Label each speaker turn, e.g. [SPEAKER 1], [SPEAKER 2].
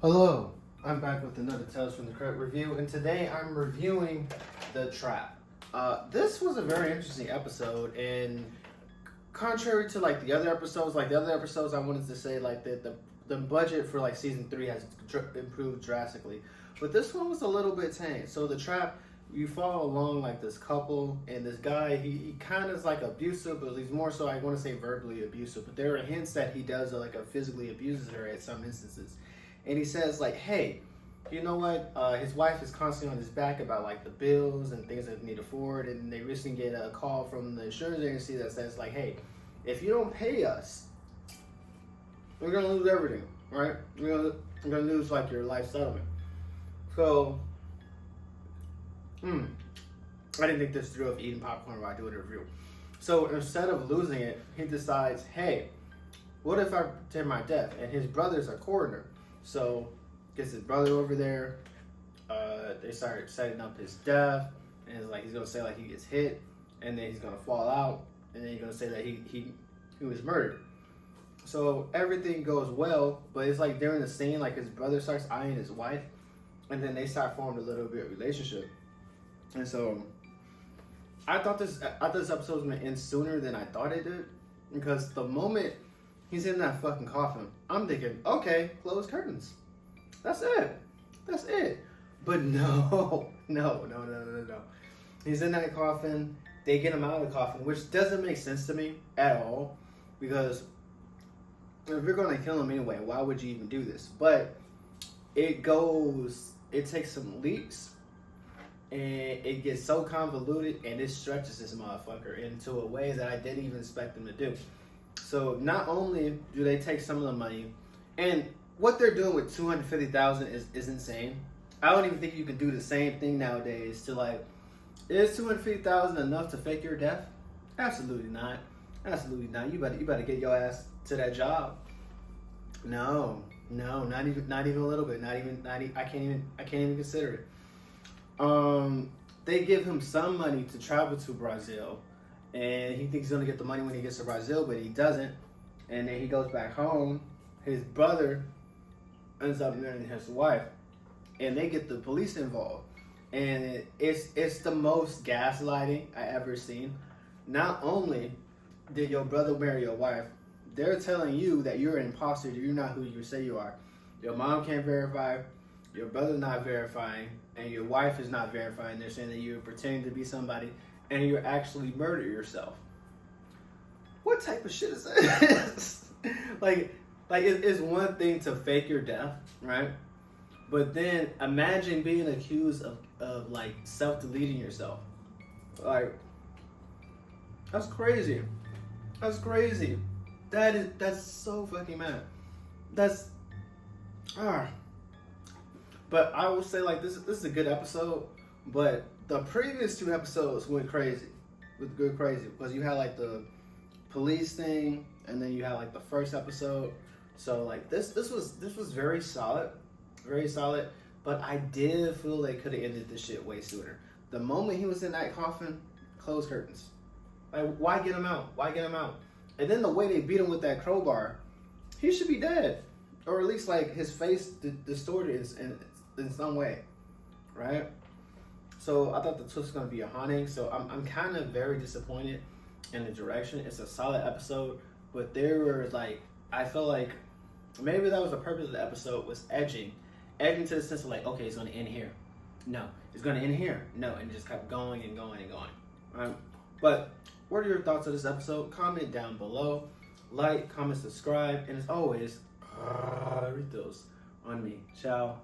[SPEAKER 1] Hello, I'm back with another Tales from the Crypt review, and today I'm reviewing The Trap. This was a very interesting episode, and contrary to the other episodes, I wanted to say the budget for season 3 has improved drastically, but this one was a little bit tame. So The Trap, you follow along this couple, and this guy, he kind of is abusive, but he's more so, I want to say, verbally abusive, but there are hints that he does physically abuses her at some instances. And he says hey, you know what? His wife is constantly on his back about the bills and things that they need to afford. And they recently get a call from the insurance agency that says hey, if you don't pay us, we're gonna lose everything, right? We're gonna lose your life settlement. So, I didn't think this through of eating popcorn while I do a review. So instead of losing it, he decides, hey, what if I pretend my death? And his brother's a coroner. So, gets his brother over there. They start setting up his death, and it's he's gonna say he gets hit, and then he's gonna fall out, and then he's gonna say that he was murdered. So everything goes well, but it's during the scene, his brother starts eyeing his wife, and then they start forming a little bit of relationship. And so I thought this episode was gonna end sooner than I thought it did, because the moment he's in that fucking coffin, I'm thinking, okay, close curtains. That's it. But no. He's in that coffin. They get him out of the coffin, which doesn't make sense to me at all, because if you're going to kill him anyway, why would you even do this? But it takes some leaps, and it gets so convoluted, and it stretches this motherfucker into a way that I didn't even expect them to do. So not only do they take some of the money, and what they're doing with $250,000 is insane. I don't even think you can do the same thing nowadays to is $250,000 enough to fake your death? Absolutely not. Absolutely not. You better get your ass to that job. No, not even a little bit. Not even. I can't even consider it. They give him some money to travel to Brazil, and he thinks he's gonna get the money when he gets to Brazil, but he doesn't. And then he goes back home. His brother ends up marrying his wife, and they get the police involved. And it's the most gaslighting I ever seen. Not only did your brother marry your wife, they're telling you that you're an imposter, that you're not who you say you are. Your mom can't verify, your brother's not verifying, and your wife is not verifying. They're saying that you're pretending to be somebody, and you're actually murder yourself. What type of shit is this? It's one thing to fake your death, right? But then imagine being accused of self-deleting yourself. That's crazy. That's crazy. That's so fucking mad. But I will say this is a good episode, but the previous 2 episodes went crazy. Because you had the police thing, and then you had the first episode. So this was very solid, but I did feel they could have ended this shit way sooner. The moment he was in that coffin, close curtains. Why get him out? And then the way they beat him with that crowbar, he should be dead, or at least his face distorted in some way, right? So I thought the twist was gonna be a haunting. So I'm kind of very disappointed in the direction. It's a solid episode, but there were I feel maybe that was the purpose of the episode, was edging to the sense of okay, it's gonna end here. No, it's gonna end here. No, and it just kept going and going and going. Right? But what are your thoughts of this episode? Comment down below. Like, comment, subscribe, and as always, read those on me. Ciao.